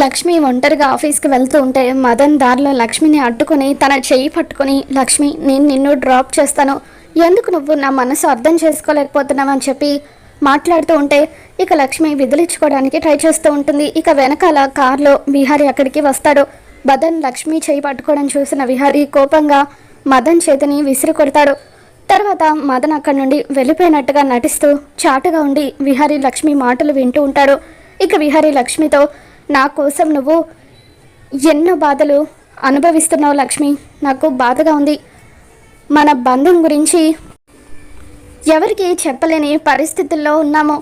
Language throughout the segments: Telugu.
లక్ష్మి ఒంటరిగా ఆఫీస్కి వెళ్తూ ఉంటే మదన్ దారిలో లక్ష్మిని అడ్డుకొని తన చెయ్యి పట్టుకొని, లక్ష్మి నేను నిన్ను డ్రాప్ చేస్తాను, ఎందుకు నువ్వు నా మనసు అర్థం చేసుకోలేకపోతున్నావు అని చెప్పి మాట్లాడుతూ ఉంటే ఇక లక్ష్మి విదిలించుకోవడానికి ట్రై చేస్తూ ఉంటుంది. ఇక వెనకాల కార్లో విహారీ అక్కడికి వస్తాడు. మదన్ లక్ష్మి చెయ్యి పట్టుకోవడం చూసిన విహారీ కోపంగా మదన్ చేతిని విసిరి కొడతాడు. తర్వాత మదన్ అక్కడి నుండి వెళ్ళిపోయినట్టుగా నటిస్తూ చాటుగా ఉండి విహారీ లక్ష్మి మాటలు వింటూ ఉంటాడు. ఇక విహారీ లక్ష్మితో, నా కోసం నువ్వు ఎన్నో బాధలు అనుభవిస్తున్నావు లక్ష్మి, నాకు బాధగా ఉంది, మన బంధం గురించి ఎవరికి చెప్పలేని పరిస్థితుల్లో ఉన్నాము,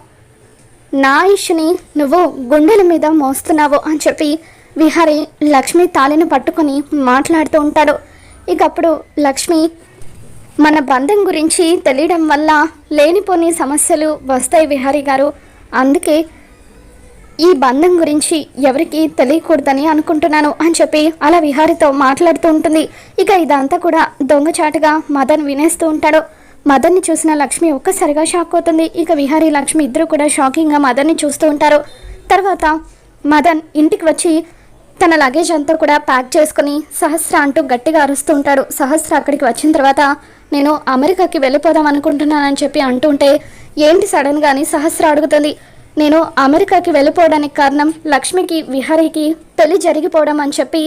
నా ఇష్యూని నువ్వు గుండెల మీద మోస్తున్నావు అని చెప్పి విహారీ లక్ష్మి తాళిని పట్టుకొని మాట్లాడుతూ ఉంటాడు. ఇకప్పుడు లక్ష్మి, మన బంధం గురించి తెలియడం వల్ల లేనిపోని సమస్యలు వస్తాయి విహారీ గారు, అందుకే ఈ బంధం గురించి ఎవరికి తెలియకూడదని అనుకుంటున్నాను అని చెప్పి అలా విహారీతో మాట్లాడుతూ ఉంటుంది. ఇక ఇదంతా కూడా దొంగచాటుగా మదన్ వినేస్తూ ఉంటాడు. మదన్ని చూసిన లక్ష్మి ఒక్కసారిగా షాక్ అవుతుంది. ఇక విహారీ లక్ష్మి ఇద్దరు కూడా షాకింగ్గా మదన్ని చూస్తూ ఉంటారు. తర్వాత మదన్ ఇంటికి వచ్చి తన లగేజ్ అంతా కూడా ప్యాక్ చేసుకుని సహస్ర అంటూ గట్టిగా అరుస్తూ ఉంటాడు. సహస్ర అక్కడికి వచ్చిన తర్వాత నేను అమెరికాకి వెళ్ళిపోదాం అనుకుంటున్నానని చెప్పి అంటుంటే, ఏంటి సడన్గా అని సహస్ర అడుగుతుంది. నేను అమెరికాకి వెళ్ళిపోవడానికి కారణం లక్ష్మికి విహారీకి పెళ్లి జరిగిపోవడం అని చెప్పి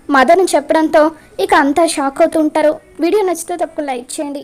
మదన్ చెప్పడంతో ఇక అంతా షాక్ అవుతూ ఉంటారు. వీడియో నచ్చితే తప్పకుండా లైక్ చేయండి.